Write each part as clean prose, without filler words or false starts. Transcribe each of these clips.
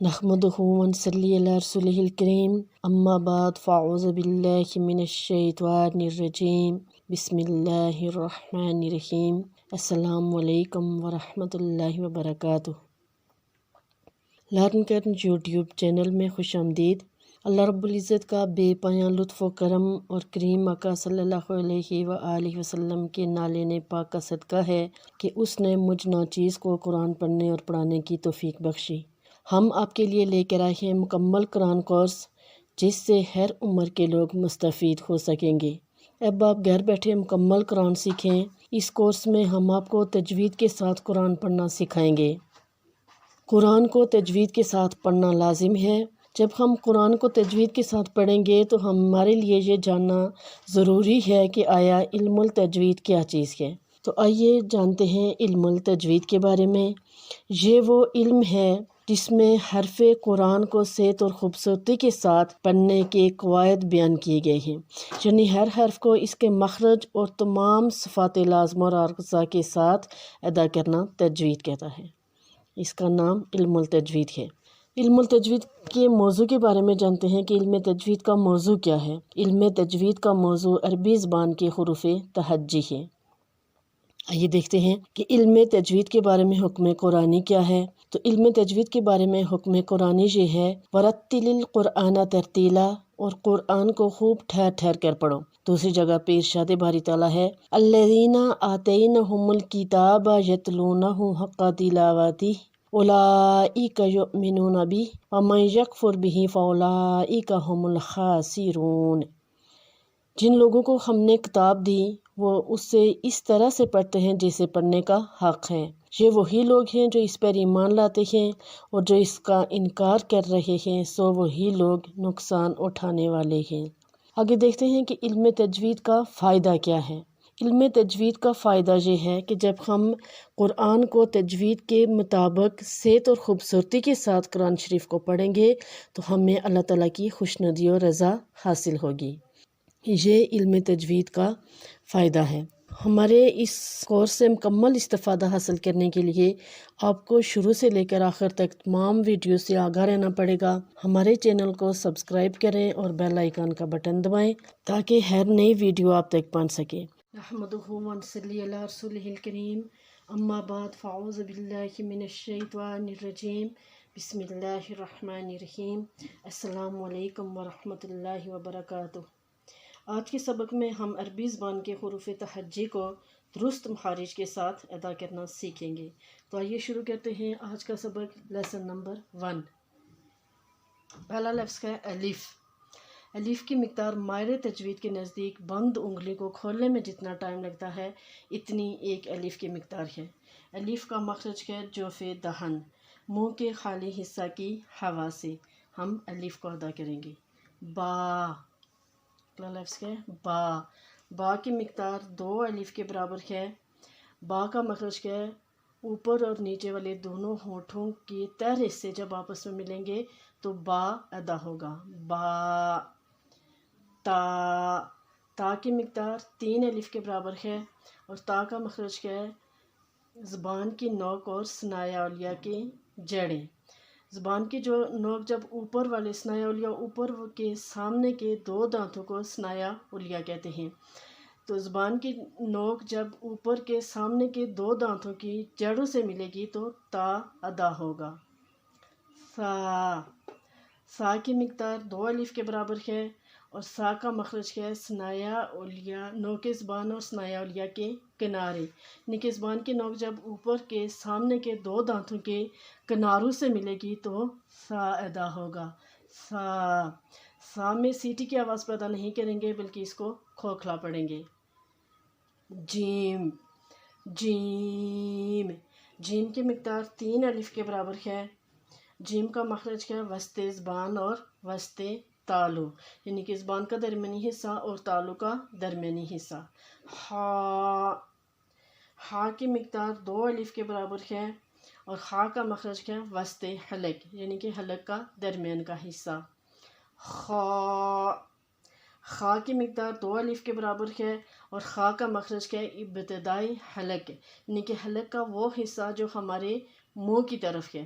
نحمدہ و نصلی علی رسولہ الکریم اما بعد فاعوذ باللہ من الشیطان الرجیم بسم اللہ الرحمن الرحیم السلام علیکم ورحمۃ اللہ وبرکاتہ۔ لرن کرن یوٹیوب چینل میں خوش آمدید۔ اللہ رب العزت کا بے پایاں لطف و کرم اور کریم آقا صلی اللہ علیہ وآلہ وسلم کے نالین پاک کا صدقہ ہے کہ اس نے مجھ ناچیز کو قرآن پڑھنے اور پڑھانے کی توفیق بخشی۔ ہم آپ کے لیے لے کر آئے ہیں مکمل قرآن کورس جس سے ہر عمر کے لوگ مستفید ہو سکیں گے۔ اب آپ گھر بیٹھے مکمل قرآن سیکھیں۔ اس کورس میں ہم آپ کو تجوید کے ساتھ قرآن پڑھنا سکھائیں گے۔ قرآن کو تجوید کے ساتھ پڑھنا لازم ہے۔ جب ہم قرآن کو تجوید کے ساتھ پڑھیں گے تو ہمارے لیے یہ جاننا ضروری ہے کہ آیا علم التجوید کیا چیز ہے۔ تو آئیے جانتے ہیں علم التجوید کے بارے میں۔ یہ وہ علم ہے جس میں حرف قرآن کو صحت اور خوبصورتی کے ساتھ پڑھنے کے قواعد بیان کیے گئے ہیں، یعنی ہر حرف کو اس کے مخرج اور تمام صفات لازمہ اور اجزاء کے ساتھ ادا کرنا تجوید کہتا ہے۔ اس کا نام علم التجوید ہے۔ علم التجوید کے موضوع کے بارے میں جانتے ہیں کہ علم تجوید کا موضوع کیا ہے۔ علم تجوید کا موضوع عربی زبان کے حروف تہجی ہے۔ آئیے دیکھتے ہیں کہ علم تجوید کے بارے میں حکم قرآنی کیا ہے۔ تو علم تجوید کے بارے میں حکم قرآنی یہ ہے وَرَتِّلِ الْقُرْآنَ تَرْتِیلًا، اور قرآن کو خوب ٹھہر ٹھہر کر پڑھو۔ دوسری جگہ پہ ارشاد باری تعالیٰ ہے الَّذِینَ آتَیْنَہُمُ الْکِتَابَ یَتْلُونَہُ حَقَّ تِلَاوَتِہِ اولئک یؤمنون بہ ومن یکفر بہ فاولئک ہم الخاسرون۔ جن لوگوں کو ہم نے کتاب دی وہ اس سے اس طرح سے پڑھتے ہیں جیسے پڑھنے کا حق ہے۔ یہ وہی لوگ ہیں جو اس پر ایمان لاتے ہیں، اور جو اس کا انکار کر رہے ہیں سو وہی لوگ نقصان اٹھانے والے ہیں۔ آگے دیکھتے ہیں کہ علم تجوید کا فائدہ کیا ہے۔ علم تجوید کا فائدہ یہ ہے کہ جب ہم قرآن کو تجوید کے مطابق صحت اور خوبصورتی کے ساتھ قرآن شریف کو پڑھیں گے تو ہمیں اللہ تعالیٰ کی خوشنودی اور رضا حاصل ہوگی۔ یہ علم تجوید کا فائدہ ہے۔ ہمارے اس کورس سے مکمل استفادہ حاصل کرنے کے لیے آپ کو شروع سے لے کر آخر تک تمام ویڈیو سے آگاہ رہنا پڑے گا۔ ہمارے چینل کو سبسکرائب کریں اور بیل آئیکن کا بٹن دبائیں تاکہ ہر نئی ویڈیو آپ تک پہنچ سکے۔ نحمدہ و نصلی علی رسولہ الکریم اما بعد فاعوذ باللہ من الشیطان الرجیم بسم اللہ الرحمن الرحیم السلام علیکم ورحمۃ اللہ وبرکاتہ۔ آج کے سبق میں ہم عربی زبان کے حروف تہجی کو درست مخارج کے ساتھ ادا کرنا سیکھیں گے۔ تو آئیے شروع کرتے ہیں آج کا سبق۔ Lesson number 1۔ پہلا لفظ ہے الف۔ الف کی مقدار ماہر تجوید کے نزدیک بند انگلی کو کھولنے میں جتنا ٹائم لگتا ہے اتنی ایک الف کی مقدار ہے۔ الف کا مخرج ہے جوف دہن، منہ کے خالی حصہ کی ہوا سے ہم الف کو ادا کریں گے۔ با، اگلا لفظ ہے با۔ با کی مقدار 2 الف کے برابر ہے۔ با کا مخرج ہے اوپر اور نیچے والے دونوں ہونٹوں کے تہر حصے جب آپس میں ملیں گے تو با ادا ہوگا۔ با۔ تا، تا کی مقدار 3 الف کے برابر ہے اور تا کا مخرج ہے زبان کی نوک اور ثنایا علیہ کی جڑیں۔ زبان کی جو نوک جب اوپر والے ثنایا علیہ اوپر کے سامنے کے 2 دانتوں کو ثنایا علیہ کہتے ہیں، تو زبان کی نوک جب اوپر کے سامنے کے 2 دانتوں کی جڑوں سے ملے گی تو تا ادا ہوگا۔ سا، سا کی مقدار 2 الف کے برابر ہے اور سا کا مخرج ہے ثنایا علیہ، نوک زبان اور ثنایا علیہ کے کنارے، یعنی کہ زبان کی نوک جب اوپر کے سامنے کے 2 دانتوں کے کناروں سے ملے گی تو سا ادا ہوگا۔ سا، سا میں سیٹی کی آواز پیدا نہیں کریں گے بلکہ اس کو کھوکھلا پڑھیں گے۔ جیم، جیم۔ جیم کی مقدار 3 الف کے برابر ہے۔ جیم کا مخرج ہے وسط زبان اور وسط تالو، یعنی کہ زبان کا درمیانی حصہ اور تالو کا درمیانی حصہ۔ ہا، ہا کی مقدار 2 الف کے برابر ہے اور ہا کا مخرج ہے وسط حلق، یعنی کہ حلق کا درمیان کا حصہ۔ خا، خا کی مقدار 2 الف کے برابر ہے اور خا کا مخرج ہے ابتدائی حلق، یعنی کہ حلق کا وہ حصہ جو ہمارے منہ کی طرف ہے،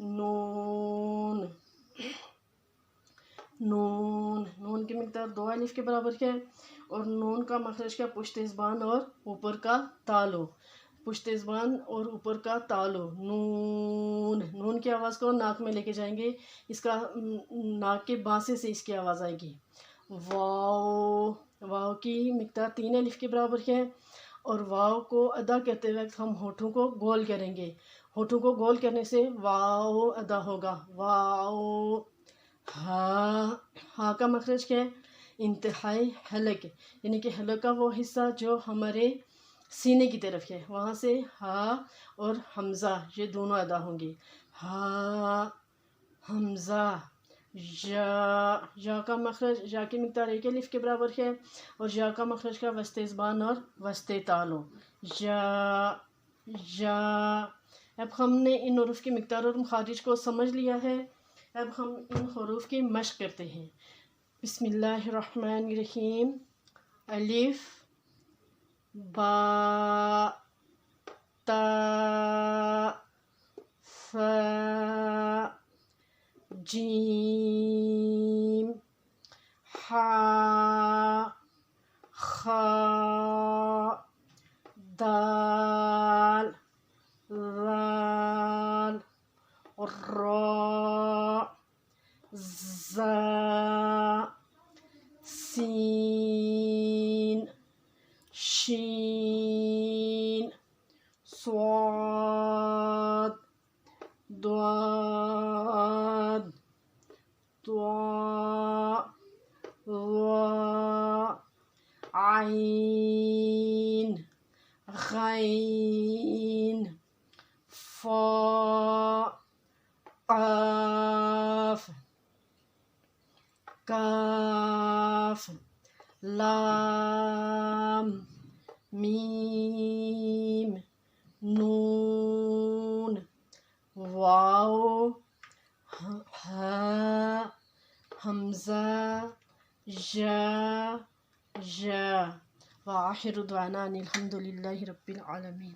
نون نون نون کی مقدار 2 الف کے برابر ہے، اور نون کا مخرج کیا؟ پشت زبان اور اوپر کا تالو، پشت زبان اور اوپر کا تالو، نون نون کی آواز کو ناک میں لے کے جائیں گے، اس کا ناک کے بانسے سے اس کی آواز آئے گی۔ واو واو کی مقدار 3 الف کے برابر ہے، اور واو کو ادا کرتے وقت ہم ہونٹوں کو گول کریں گے، ہونٹوں کو گول کرنے سے واو ادا ہوگا، واو۔ ہا کا مخرج کیا ہے؟ انتہائی حلق، یعنی کہ حلق کا وہ حصہ جو ہمارے سینے کی طرف ہے، وہاں سے ہا اور حمزہ یہ دونوں ادا ہوں گے، ہا حمزہ۔ یا کا مخرج، یا کی مقدار 1 الف کے برابر ہے، اور یا کا مخرج کا وسط زبان اور وسط تالو، یا۔ اب ہم نے ان حروف کی مقدار اور مخارج کو سمجھ لیا ہے، اب ہم ان حروف کی مشق کرتے ہیں۔ بسم اللہ الرحمن الرحیم۔ الف، با، تا، ثا، جیم، حا، خا، دال، ذال، را، زا، سین، شین، صاد، ضاد، طاء، ظاء، عین، غین، فا، قاف، کاف، لام، میم، نون، واو، ہا، حمزہ، یا۔ وآخر دعوانا ان الحمد للہ رب العالمین۔